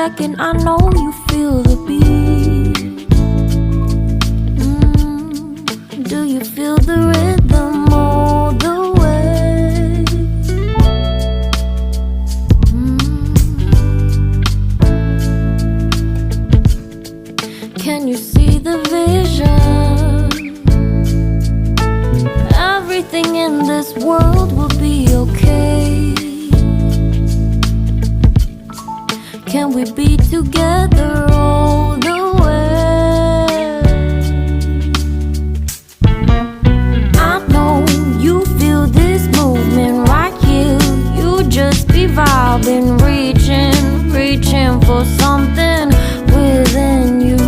second, I know you feel the beat. Do you feel the rhythm all the way? Can you see the vision? Everything in this world will be okay. Can we be together all the way? I know you feel this movement right here. You just be vibing, reaching for something within you.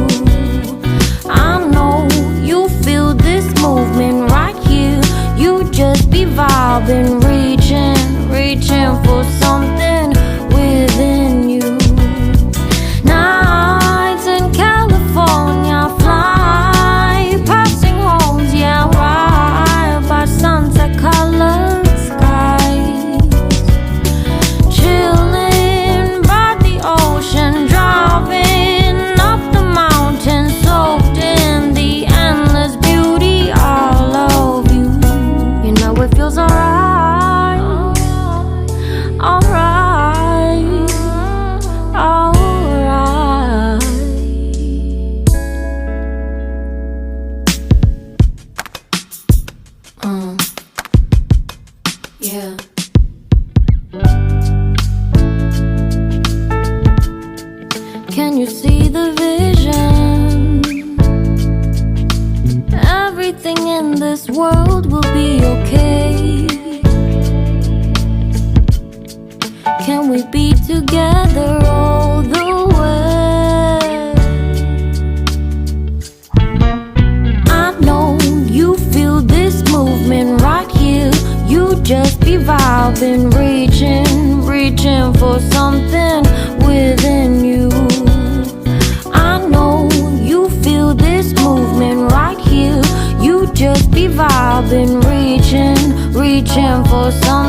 I know you feel this movement right here. You just be vibing, reaching for something within you. Nights in California, fly passing homes, yeah, right by sunset colored skies. Chilling by the ocean, driving up the mountain, soaked in the endless beauty all of you. You know it feels alright, alright, alright. Yeah. Can you see the vision? Everything in this world will be okay. Can we be together all the way? I know you feel this movement right here. You just be vibing, reaching for something within you. I know you feel this movement right here. You just be vibing, reaching for something